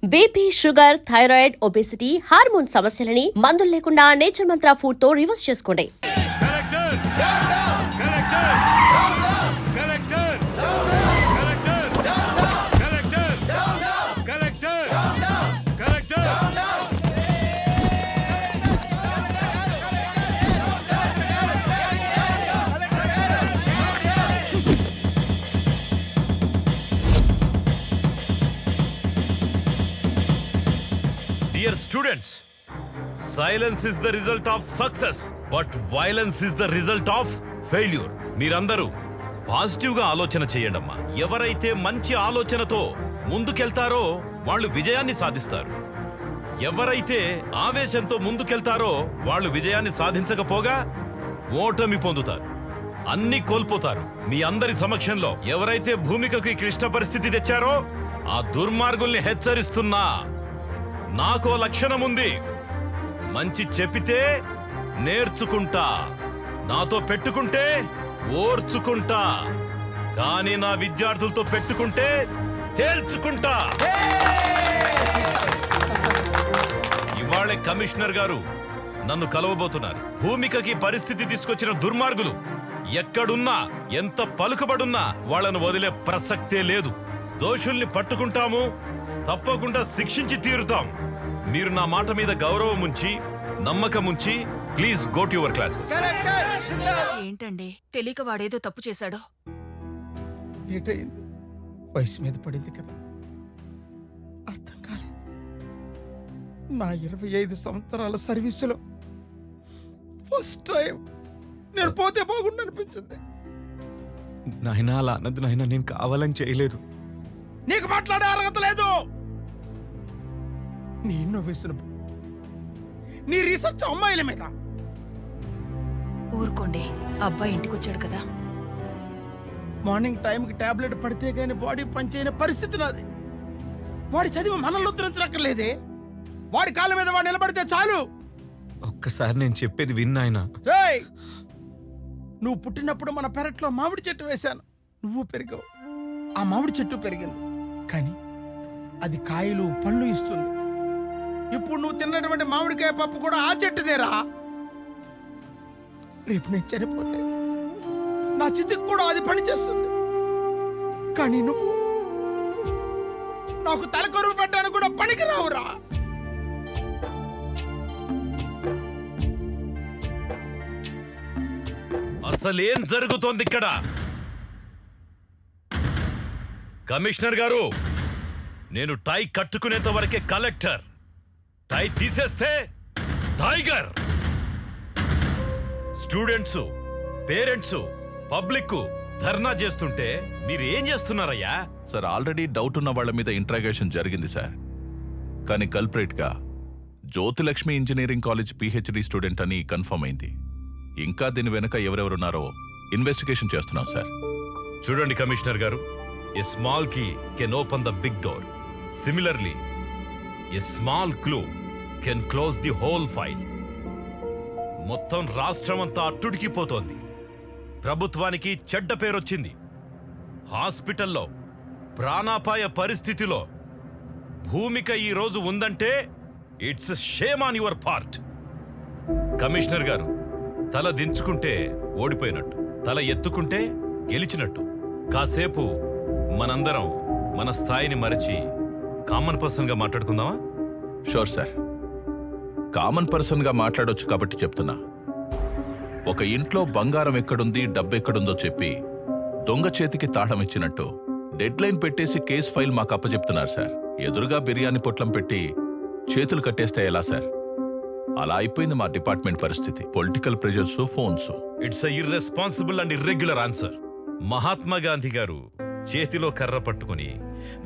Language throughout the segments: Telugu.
BP, sugar, thyroid, obesity, hormone సమస్యలని మందులు లేకుండా నేచర్ మంత్ర ఫుడ్ తో రివర్స్ చేసుకోండి. Dear students, silence is the result of success, but violence is the result of failure. మీరందరూ పాజిటివ్గా ఆలోచన చేయండమ్మా. ఎవరైతే మంచి ఆలోచనతో ముందుకెళ్తారో వాళ్ళు విజయాన్ని సాధిస్తారు. ఎవరైతే ఆవేశంతో ముందుకెళ్తారో వాళ్ళు విజయాన్ని సాధించకపోగా ఓటమి పొందుతారు, అన్ని కోల్పోతారు. మీ అందరి సమక్షంలో ఎవరైతే భూమికకి క్లిష్ట పరిస్థితి తెచ్చారో ఆ దుర్మార్గుల్ని హెచ్చరిస్తున్నా. నాకో లక్షణం ఉంది. మంచి చెప్పితే నేర్చుకుంటా, నాతో పెట్టుకుంటే ఓర్చుకుంటా, కానీ నా విద్యార్థులతో పెట్టుకుంటే తేల్చుకుంటా. ఇవాళ కమిషనర్ గారు నన్ను కలవబోతున్నారు. భూమికకి పరిస్థితి తీసుకొచ్చిన దుర్మార్గులు ఎక్కడున్నా, ఎంత పలుకుబడున్నా వాళ్ళను వదిలే ప్రసక్తే లేదు. దోషుల్ని పట్టుకుంటాము, తప్పకుండా శిక్షించి తీరుతాం. మీరు నా మాట మీద గౌరవం ఉంచి, నమ్మకం ఉంచి please go to your classes. ఏంటండి తెలియక వాడేదో తప్పు చేశాడో? ఏటైంది? వయసు మీద పడింది కదా, అర్థం కాలేదు. నా 25 సంవత్సరాల సర్వీసులో ఫస్ట్ టైం నేను పోతే బాగుండు అనిపించింది. నాయనా అలా అన్నది నాయనా, నేను కావాలని చేయలేదు. నీకు మాట్లాడే అర్హత లేదు. నీ ఇన్నోవేషన్, నీ రీసెర్చ్ అమ్మాయిల మీద. ఊరుకోండి, అబ్బాయి ఇంటికొచ్చాడు కదా. మార్నింగ్ టైంకి టాబ్లెట్ పడితే గానీ బాడీ పనిచేయని పరిస్థితి నాది. వాడి చదివి మనల్ని ఉద్ధరించనక్కర్లేదే. వాడి కాళ్ళ మీద వాడు నిలబడితే చాలు. ఒక్కసారి నేను చెప్పేది విన్నాయన. రేయ్, నువ్వు పుట్టినప్పుడు మన పెరట్లో మామిడి చెట్టు వేశాను, నువ్వు పెరిగావు, ఆ మామిడి చెట్టు పెరిగింది, కానీ అది కాయలు పళ్ళు ఇస్తుంది. ఇప్పుడు నువ్వు తిన్నటువంటి మామిడికాయ పప్పు కూడా ఆ చెట్టుదేరా. రేపు నేను చనిపోతే నా చితికి కూడా అది పని చేస్తుంది, కానీ నువ్వు నాకు తలకొరువు పెట్టడానికి కూడా పనికి రావురా. అసలేం జరుగుతోంది ఇక్కడ? కమిషనర్ గారు, నేను టై కట్టుకునేంత వరకే కలెక్టర్. టై తీసేస్తే టైగర్. స్టూడెంట్స్, పేరెంట్స్, పబ్లిక్ ధర్నా చేస్తుంటే మీరు ఏం చేస్తున్నారయ్యా? సార్, ఆల్రెడీ డౌట్ ఉన్న వాళ్ళ మీద ఇంట్రాగేషన్ జరిగింది సార్. కానీ కల్ప్రేట్గా Jyothilakshmi engineering college PhD student అని కన్ఫర్మ్ అయింది. ఇంకా దీని వెనుక ఎవరెవరున్నారో ఇన్వెస్టిగేషన్ చేస్తున్నాం సార్. చూడండి కమిషనర్ గారు, a small key can open the big door. Similarly, a small clue can close the whole file. మొత్తం రాష్ట్రమంతా అట్టుడికిపోతోంది. ప్రభుత్వానికి చెడ్డ పేరొచ్చింది. హాస్పిటల్లో ప్రాణాపాయ పరిస్థితిలో భూమిక ఈ రోజు ఉందంటే it's shame on your part. Commissioner గారు, తల దించుకుంటే ఓడిపోయినట్టు, తల ఎత్తుకుంటే గెలిచినట్టు. కాసేపు మనందరం మన స్థాయిని మరచి కామన్ పర్సన్గా మాట్లాడుకుందామా? షూర్ సార్, కామన్ పర్సన్గా మాట్లాడొచ్చు కాబట్టి చెప్తున్నా. ఒక ఇంట్లో బంగారం ఎక్కడుంది, డబ్బు ఎక్కడుందో చెప్పి దొంగ చేతికి తాళం ఇచ్చినట్టు డెడ్ లైన్ పెట్టేసి కేసు ఫైల్ మాకు అప్పచెప్తున్నారు సార్. ఎదురుగా బిర్యానీ పొట్లం పెట్టి చేతులు కట్టేస్తే ఎలా సార్? అలా అయిపోయింది మా డిపార్ట్మెంట్ పరిస్థితి. Political pressures, phones. It's irresponsible and irregular answer. Mahatma Gandhi గారు చేతిలో కర్ర పట్టుకుని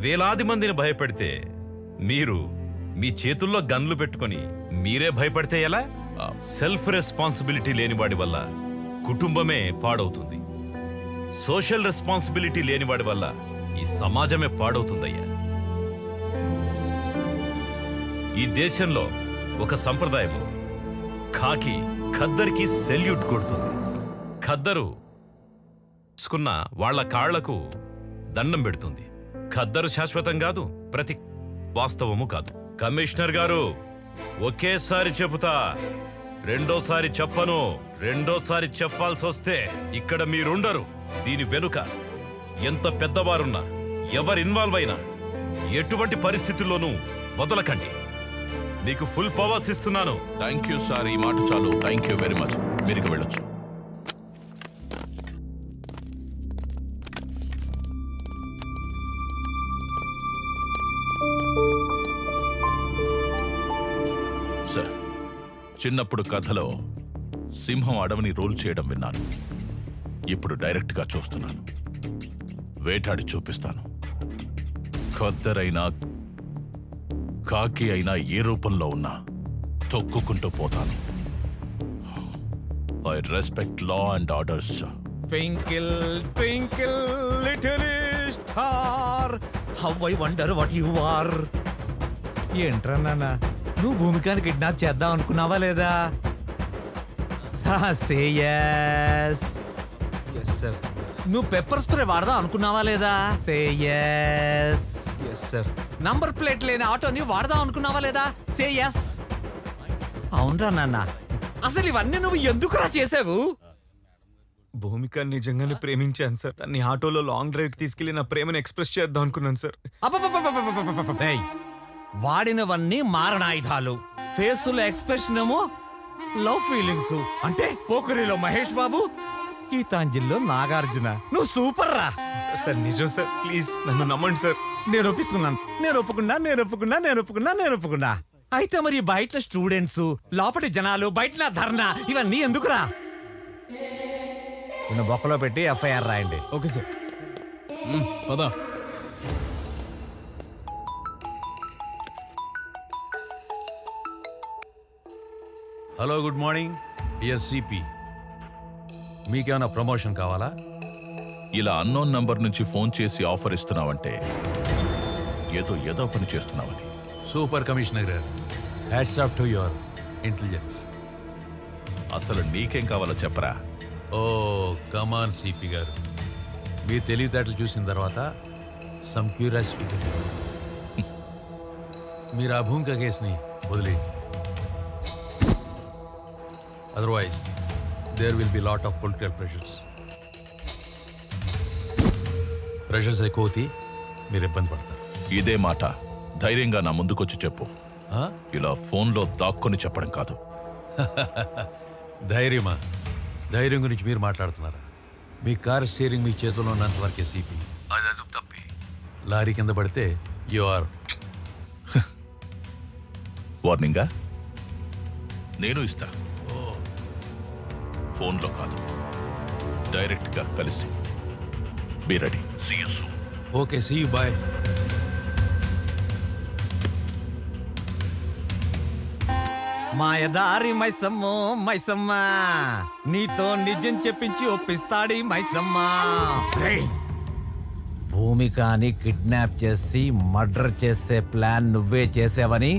వేలాది మందిని భయపెడితే, మీరు మీ చేతుల్లో గన్లు పెట్టుకుని మీరే భయపడితే ఎలా? సెల్ఫ్ రెస్పాన్సిబిలిటీ లేనివాడి వల్ల కుటుంబమే పాడవుతుంది. సోషల్ రెస్పాన్సిబిలిటీ లేనివాడి వల్ల ఈ సమాజమే పాడవుతుందయ్యా. ఈ దేశంలో ఒక సంప్రదాయం, ఖాకి ఖద్దరికి సెల్యూట్ కొడుతుంది. ఖద్దరు తీసుకున్న వాళ్ల కాళ్లకు దండం పెడుతుంది. ఖద్దరు శాశ్వతం కాదు, ప్రతి వాస్తవము కాదు. కమిషనర్ గారు, ఒకేసారి చెబుతా, రెండోసారి చెప్పను. రెండోసారి చెప్పాల్సి వస్తే ఇక్కడ మీరుండరు. దీని వెనుక ఎంత పెద్దవారున్నా, ఎవరు ఇన్వాల్వ్ అయినా ఎటువంటి పరిస్థితుల్లోనూ వదలకండి. మీకు ఫుల్ పవర్స్ ఇస్తున్నాను. థ్యాంక్ యూ సార్, ఈ మాట చాలు. Thank you very much. మీరు వెళ్ళొచ్చు. సార్, చిన్నప్పుడు కథలో సింహం అడవిని రూల్ చేయడం విన్నాను. ఇప్పుడు డైరెక్ట్గా చూస్తున్నాను. వేటాడి చూపిస్తాను. ఖద్దరైనా కాకి అయినా ఏ రూపంలో ఉన్నా తొక్కుకుంటూ పోతాను. I respect law and orders. Twinkle twinkle little star how I wonder what you are. ఏంట్రా నాన్న, నువ్వు భూమికాని కిడ్నాప్ చేద్దాం అనుకున్నావా లేదా? సే yes. Yes sir. నువ్వు పెప్పర్ స్ప్రే వాడదాం అనుకున్నావా లేదా? సే yes. Yes sir. Number plate లేని ఆటోని వాడదాం అనుకున్నావా లేదా? సే yes. అవునరా నాన్న, అసలు ఇవన్నీ నువ్వు ఎందుకురా చేసావు? భూమిక నిజంగానే ప్రేమించాను సార్. తన్ని ఆటోలో లాంగ్ డ్రైవ్ తీసుకెళ్లి నా ప్రేమను ఎక్స్ప్రెస్ చేద్దాం అనుకున్నాను సార్. వాడినవన్నీ మారణాయుధాలు. ఫేసులో ఎక్స్ప్రెషన్ ఏమో లవ్ ఫీలింగ్స్. అంటే పోకరిలో మహేష్ బాబు, గీతాంజలిలో నాగార్జున. నువ్వు సూపర్ రా సార్. నిజం సార్, ప్లీజ్ నన్ను నమ్మండి సార్. నేను ఒప్పుకున్నా. అయితే మరి బయట స్టూడెంట్స్, లోపటి జనాలు, బయట ధర్నా, ఇవన్నీ ఎందుకురా? నిన్ను బొక్కలో పెట్టి ఎఫ్ఐఆర్ రాయండి. Okay sir. పదా. Hello, good morning DSCP. మీకేమైనా ప్రమోషన్ కావాలా? ఇలా అన్నోన్ నంబర్ నుంచి ఫోన్ చేసి ఆఫర్ ఇస్తున్నావంటే ఏదో పని చేస్తున్నావని. సూపర్ కమిషనర్ గారు, hats off to your intelligence. అసలు నీకేం కావాలో చెప్పరా? ఓ కమాన్ సిపి గారు, మీ తెలివితేటలు చూసిన తర్వాత సమ్ క్యూరియాసిటీ. మీరు ఆ భూమిక కేసుని వదిలేయండి. Otherwise there will be lot of political pressures ఎక్కువ అవుతాయి, మీరు ఇబ్బంది పడతారు. ఇదే మాట ధైర్యంగా నా ముందుకొచ్చి చెప్పు. ఆ? ఇలా ఫోన్లో దాక్కుని చెప్పడం కాదు. ధైర్యమా? ధైర్యం గురించి మీరు మాట్లాడుతున్నారా? మీ కార్ స్టీరింగ్ మీ చేతిలో ఉన్నంత వరకే సిపి. అది తప్పి లారీ కింద పడితే యు ఆర్. వార్నింగా? నేను ఇస్తా. ఫోన్లో కాదు, డైరెక్ట్గా కలిసి. Be ready. See you soon. Okay, see you, bye. మాయదారి మైసమ్మో మైసమ్మ, నీతో నిజం చెప్పించి ఒప్పిస్తాడి మైసమ్మ. భూమికాని కిడ్నాప్ చేసి మర్డర్ చేసే ప్లాన్ నువ్వే చేసావని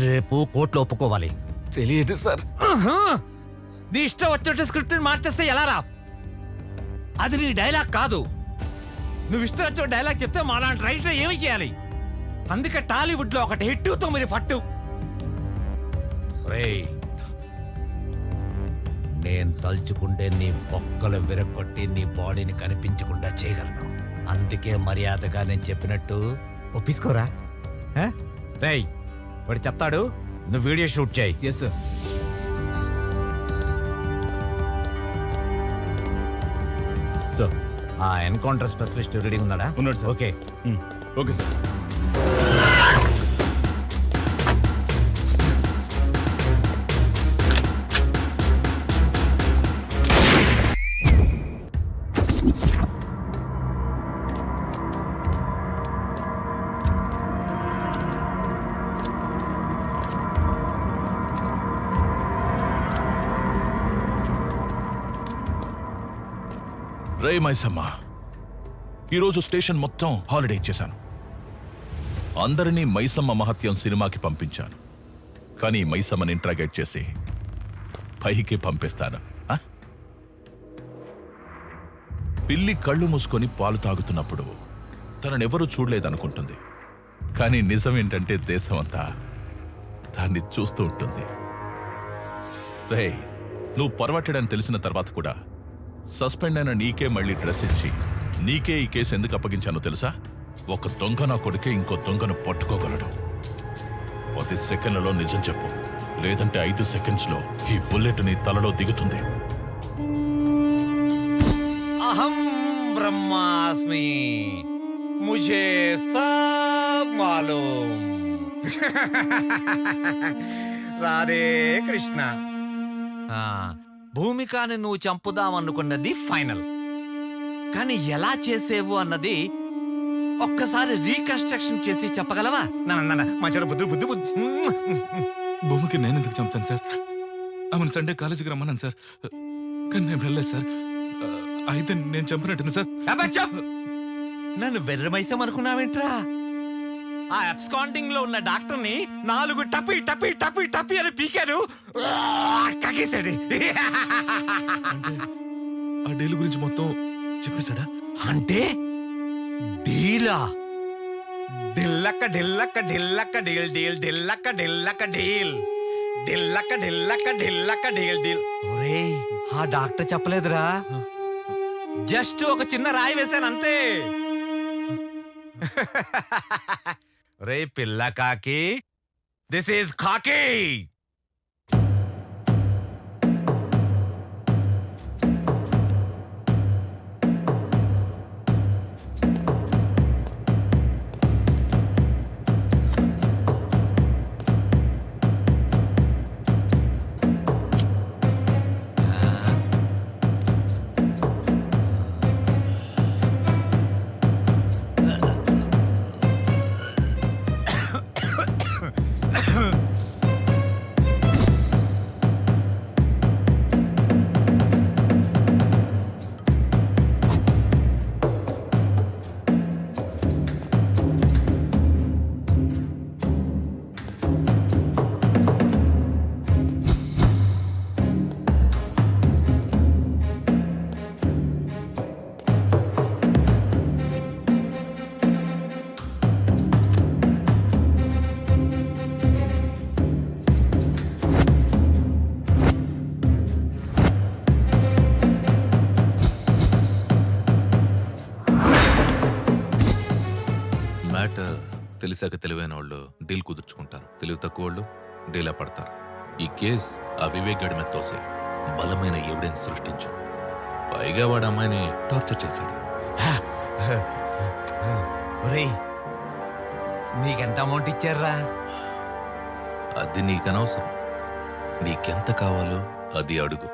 రేపు కోర్టులో ఒప్పుకోవాలి. తెలియదు సార్. నీ ఇష్టం వచ్చినట్టు స్క్రిప్ట్ మార్చేస్తే ఎలా రా? అది నీ డైలాగ్ కాదు. నువ్వు ఇష్టం వచ్చిన డైలాగ్ చెప్తే మాలాంటి రైటర్ ఏమి చేయాలి? అందుకే టాలీవుడ్ లో 1 హిట్ 9 ఫట్టు. నేను తలుచుకుంటే నీ బొక్కలు విరగొట్టి నీ బాడీని కనిపించకుండా చేయగలను. అందుకే మర్యాదగా నేను చెప్పినట్టు ఒప్పించుకోరా. రేయ్, వాడు చెప్తాడు, నువ్వు వీడియో షూట్ చేయి. Yes sir. సార్, ఆ ఎన్కౌంటర్ స్పెషలిస్ట్ రెడీ ఉన్నాడా? ఉన్నాడు సార్. ఓకే. Okay sir. రే మైసమ్మ, ఈరోజు స్టేషన్ మొత్తం హాలిడే ఇచ్చేశాను. అందరినీ మైసమ్మ మహత్యం సినిమాకి పంపించాను. కానీ మైసమ్మని ఇంట్రాగేట్ చేసి పైకి పంపిస్తాను. పిల్లి కళ్ళు మూసుకొని పాలు తాగుతున్నప్పుడు తననెవరూ చూడలేదనుకుంటుంది. కానీ నిజం ఏంటంటే దేశం అంతా దాన్ని చూస్తూ ఉంటుంది. రే, నువ్వు పొరబట్టాడని తెలిసిన తర్వాత కూడా సస్పెండ్ అయిన నీకే మళ్ళీ డ్రెస్ ఇచ్చి నీకే ఈ కేసు ఎందుకు అప్పగించానో తెలుసా? ఒక దొంగ నా కొడుకే ఇంకో దొంగను పట్టుకోగలడు. 10 సెకండ్లలో నిజం చెప్పు, లేదంటే 5 సెకండ్స్లో ఈ బుల్లెట్ నీ తలలో దిగుతుంది. అహం బ్రహ్మాస్మి, ముझे सब मालूम. రాధే కృష్ణ. భూమికాని నువ్వు చంపుదామనుకున్నది ఫైనల్, కానీ ఎలా చేసేవు అన్నది ఒక్కసారి రీకన్స్ట్రక్షన్ చేసి చెప్పగలవా? మంచి బుద్ధి బుద్ధి బుద్ధి. భూమికి నేను ఎందుకు చంపుతాను సార్? ఆమెను సండే కాలేజీకి రమ్మన్నాను సార్, కానీ నేను వెళ్ళలేదు సార్. అయితే నేను చంపినట్టు సార్. నన్ను వెర్రమైసం అనుకున్నావేంట్రా? ఆ అబ్స్కాండింగ్ లో ఉన్న డాక్టర్ ని 4 టపి టపి టపి టపి అని పీకారు, కగేశాడు. అంటే ఆ డీల్ గురించి మొత్తం చెప్పేశాడా? అంటే డీలా? ఢిల్లక్క ఢిల్లక్క ఢిల్లక్క డీల్ డీల్ ఢిల్లక్క ఢిల్లక్క డీల్ ఢిల్లక్క ఢిల్లక్క ఢిల్లక్క డీల్ డీల్. ఒరేయ్, ఆ డాక్టర్ చెప్పలేదురా, జస్ట్ ఒక చిన్న రాయి వేశాను అంతే. రే పిల్ల కాకి, దిస్ ఈజ్ కాకి. మ్యాటర్ తెలిసాక తెలివైన వాళ్ళు డీల్ కుదుర్చుకుంటారు, తెలివి తక్కువ వాళ్ళు డీలా పడతారు. ఈ కేస్ ఆ వివేక్ గడి మీద తోసే బలమైన ఎవిడెన్స్ సృష్టించు. పైగా వాడు అమ్మాయిని టార్చర్ చేశాడు. ఒరేయ్, నీకెంత అమౌంట్ ఇచ్చారా? అది నీకనవసరం. నీకెంత కావాలో అది అడుగు.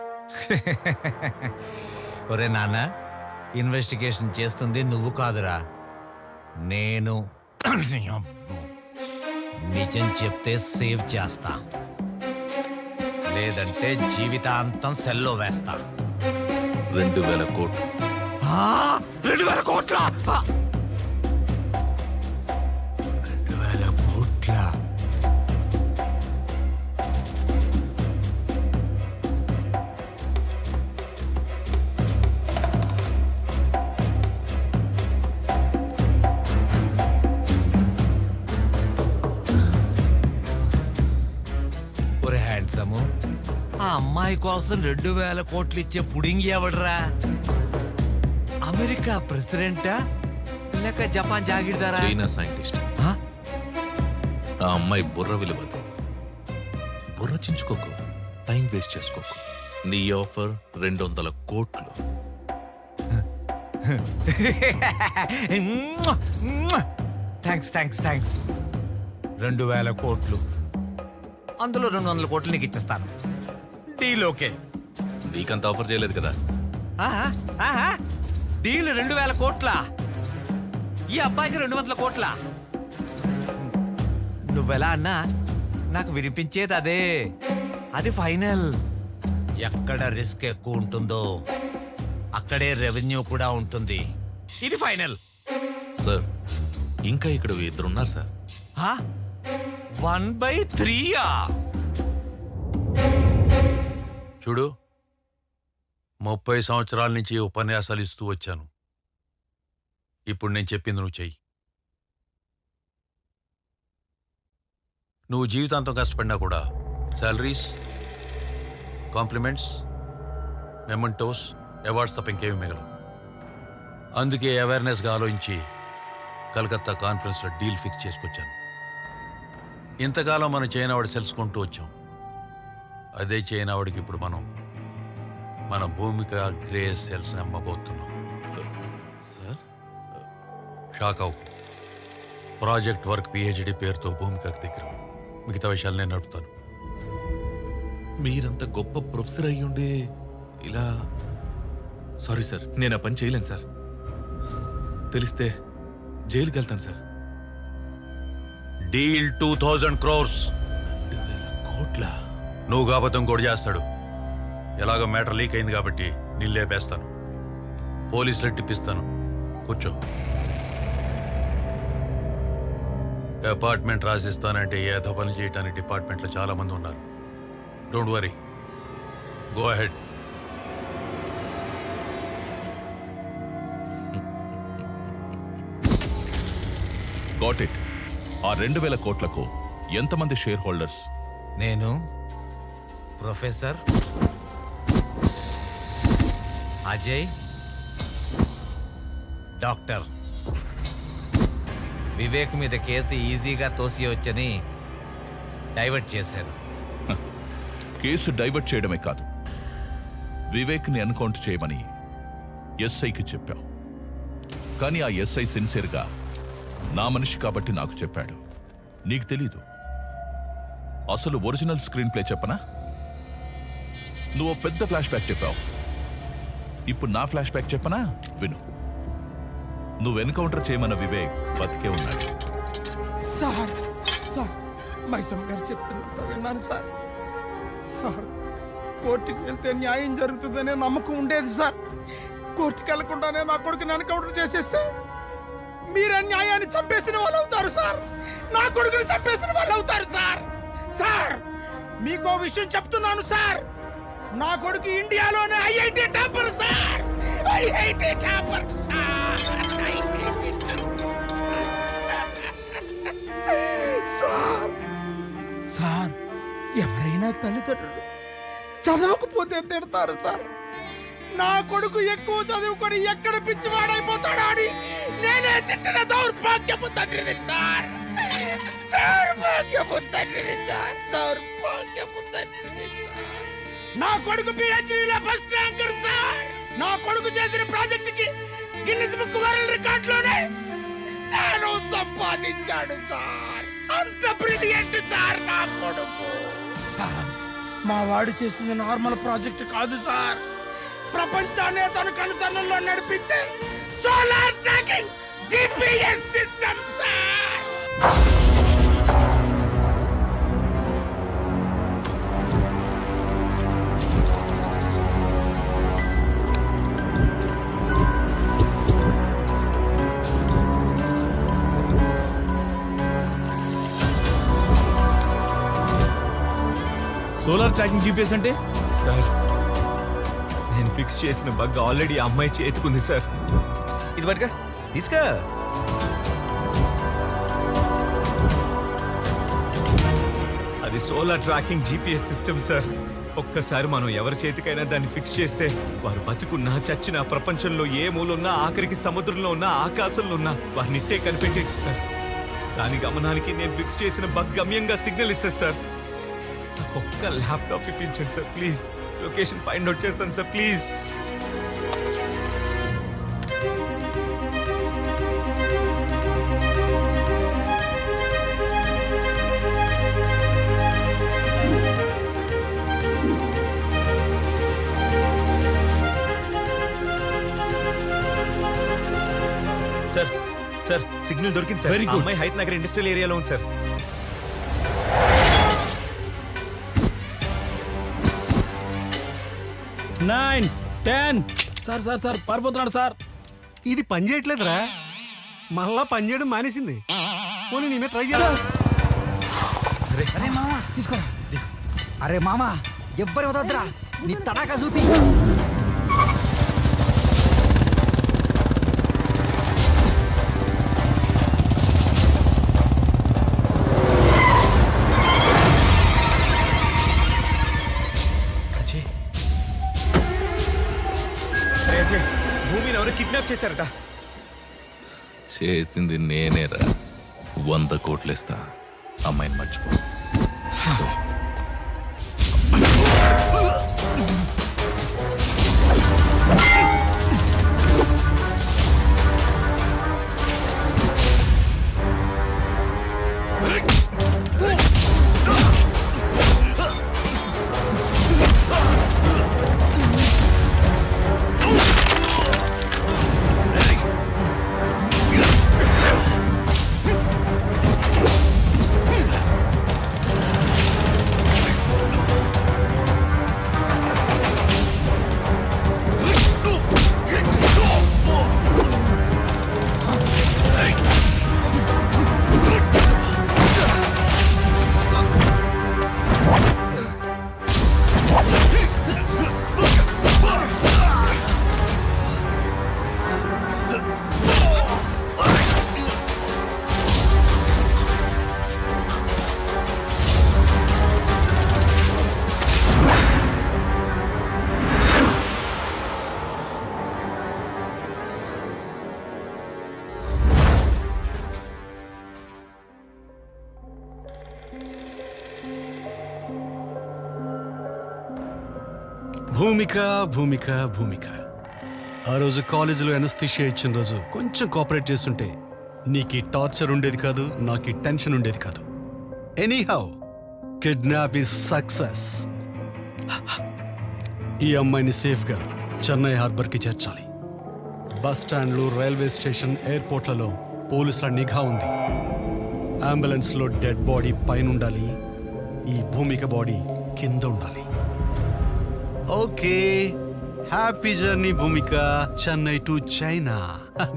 ఒరే నాన్న, ఇన్వెస్టిగేషన్ చేస్తుంది నువ్వు కాదురా, నేను. నిజం చెప్తే సేవ్ చేస్తా, లేదంటే జీవితాంతం సెల్లో వేస్తా. 2000 కోట్లు. 2000 కోట్ల? 2000 కోట్ల? ఆ అమ్మాయి కోసం 2000 కోట్లు ఇచ్చే పుడింగి ఎవడరా? అమెరికా ప్రెసిడెంటా లేక జపాన్ జాగీర్దారా? China scientist. ఆ అమ్మాయి బుర్ర విలువదు. బుర్ర చించుకోకు, టైం వేస్ట్ చేసుకోకు. నీ ఆఫర్ 200 కోట్లు. Thanks thanks thanks. 2000 కోట్లు, అందులో 200 కోట్లు నీకు ఇచ్చేస్తాను. Deal okay. నీకంత ఆఫర్ చేయలేదు కదా. డీల్ 2000 కోట్ల, ఈ అబ్బాయికి 200 కోట్ల. నువ్వెలా అన్నా నాకు వినిపించేది అదే. అది ఫైనల్. ఎక్కడ రిస్క్ ఎక్కువ ఉంటుందో అక్కడే రెవెన్యూ కూడా ఉంటుంది. ఇది ఫైనల్. సార్, ఇంకా ఇక్కడ 2 ఉన్నారు సార్. 1/3. చూడు, 30 సంవత్సరాల నుంచి ఉపన్యాసాలు ఇస్తూ వచ్చాను. ఇప్పుడు నేను చెప్పింది నువ్వు చెయ్యి. నువ్వు జీవితాంతం కష్టపడినా కూడా శాలరీస్, కాంప్లిమెంట్స్, మెమెంటోస్, అవార్డ్స్ తప్ప ఇంకేమీ మిగలవు. అందుకే అవేర్నెస్గా ఆలోచించి కలకత్తా కాన్ఫరెన్స్లో డీల్ ఫిక్స్ చేసుకొచ్చాను. ఇంతకాలం మనం చైనావాడు సెల్స్ కొంటూ వచ్చాం. అదే చైనావాడికి ఇప్పుడు మన భూమిక గ్రే సెల్స్ అమ్మబోతున్నాం. సార్ షాక్ అవు. ప్రాజెక్ట్ వర్క్ పిహెచ్డి పేరుతో భూమికకు దగ్గర మిగతా విషయాలు నేను నడుపుతాను. మీరంత గొప్ప ప్రొఫెసర్ అయ్యుండి ఇలా... సారీ సార్, నేను ఆ పని చేయలేను సార్. తెలిస్తే జైలుకి వెళ్తాను సార్. Deal 2000 crores. 2,000 కోట్ల? నువ్వు కాబట్టి ఇంకోటి చేస్తాడు. ఎలాగో మ్యాటర్ లీక్ అయింది కాబట్టి నేను లేపేస్తాను. పోలీసులు ఎట్టిప్పిస్తాను. కూర్చో. అపార్ట్మెంట్ రాసిస్తానంటే ఏదో పని చేయడానికి డిపార్ట్మెంట్లో చాలా మంది ఉన్నారు. Don't worry, go ahead. Got it. ఆ 2,000 కోట్లకు ఎంతమంది షేర్ హోల్డర్స్? నేను, ప్రొఫెసర్ అజయ్, డాక్టర్. వివేక్ మీద కేసు ఈజీగా తోసియొచ్చని డైవర్ట్ చేశాను. కేసు డైవర్ట్ చేయడమే కాదు, వివేక్ని ఎన్కౌంటర్ చేయమని ఎస్ఐకి చెప్పావు. కానీ ఆ ఎస్ఐ సిన్సియర్గా నా మనిషి కాబట్టి నాకు చెప్పాడు. నీకు తెలీదు. అసలు ఒరిజినల్ స్క్రీన్ ప్లే చెప్పనా? నువ్వు పెద్ద ఫ్లాష్ బ్యాక్ చెప్పావు. ఇప్పుడు నా ఫ్లాష్ బ్యాక్ చెప్పనా? విను. నువ్వు ఎన్కౌంటర్ చేయమన్న వివేక్ బతికే ఉన్నాడు. సార్ సార్ మైసమ్మ గారు చెప్పిందంత విన్నాను సార్. సార్ కోర్టుకి వెళ్తే న్యాయం జరుగుతుందనే నమ్మకం ఉండేది సార్. కోర్టుకి వెళ్లకుండానే నా కొడుకుని ఎన్కౌంటర్ చేసేస్తే మీరు న్యాయాన్ని చంపేసిన వాళ్ళు అవుతారు సార్. నా కొడుకుని చంపేసిన వాళ్ళు అవుతారు సార్. సార్ మీకో విషయం చెప్తున్నాను సార్. నా కొడుకు ఇండియాలోనే IIT topper sir. IIT topper sir. Sir sir ఎవరైనా తల్లిదండ్రులు చదవకపోతే తిడతారు సార్. నా కొడుకు ఎక్కువ చదువుకొని ఎక్కడ పిచ్చివాడైపోతాడా అని నేనే తిట్టిన దౌర్భాగ్యపు తండ్రిని సార్. దౌర్భాగ్యపు తండ్రిని సార్. దౌర్భాగ్యపు తండ్రిని సార్. నా కొడుకు పిహెచ్డీలో ఫస్ట్ ర్యాంకర్ సార్. నా కొడుకు చేసిన ప్రాజెక్టుకి గిన్నిస్ బుక్ వరల్డ్ రికార్డులోనే స్థానం సంపాదించాడు సార్. అంత బ్రిలియంట్ సార్ నా కొడుకు. సార్ మా వాడు చేసింది నార్మల్ ప్రాజెక్ట్ కాదు సార్. ప్రపంచాన్ని తన కనుసన్నల్లో నడిపించే solar tracking GPS system sir. Solar tracking GPS అంటే? సార్ నేను ఫిక్స్ చేసిన బగ్ ఆల్రెడీ ఆ అమ్మాయి చేతుకుంది సార్. ఇది పట్టుగా తీసుకా. అది solar tracking GPS system sir. ఒక్కసారి మనం ఎవరి చేతికైనా దాన్ని ఫిక్స్ చేస్తే వారు బతుకున్నా చచ్చినా ప్రపంచంలో ఏ మూలున్నా ఆఖరికి సముద్రంలో ఉన్నా ఆకాశంలో ఉన్నా వారిని ఇట్టే కనిపెట్టేది సార్. దాని గమనానికి నేను ఫిక్స్ చేసిన బగ్ గమ్యంగా సిగ్నల్ ఇస్తుంది సార్. ఒక్క ల్యాప్టాప్ ఇప్పించండి sir please. Location find out చేస్తాను sir please. Sir sir signal దొరికింది సార్. Very good. అమ్మాయి హైత్ నగర్ ఇండస్ట్రియల్ ఏరియాలో ఉంది సార్. 9, 10. సార్ సార్ సార్ పారిపోతున్నాడు సార్. ఇది పని చేయట్లేదురా. మళ్ళా పని చేయడం మానేసింది. పోనీ నేనే ట్రై చేయాలి. అరే మామా తీసుకోరా. అరే మామా ఎవ్వరి వదద్దురా, నీ తడాకా చూపి. చేశారట. చేసింది నేనేరా. 100 కోట్లు ఇస్తా, అమ్మాయిని మర్చిపో. భూమిక భూమిక భూమిక, ఆ రోజు కాలేజీలో ఎనస్థిషియా ఇచ్చిన రోజు కొంచెం కోఆపరేట్ చేస్తుంటే నీకు ఈ టార్చర్ ఉండేది కాదు, నాకు ఈ టెన్షన్ ఉండేది కాదు. Anyhow, kidnap is success. ఈ అమ్మాయిని సేఫ్గా చెన్నై హార్బర్కి చేర్చాలి. బస్ స్టాండ్లు, రైల్వే స్టేషన్, ఎయిర్పోర్ట్లలో పోలీసుల నిఘా ఉంది. అంబులెన్స్లో డెడ్ బాడీ పైన ఉండాలి, ఈ భూమిక బాడీ కింద ఉండాలి. Okay, happy journey Bhumika, Chennai to China.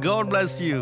God bless you.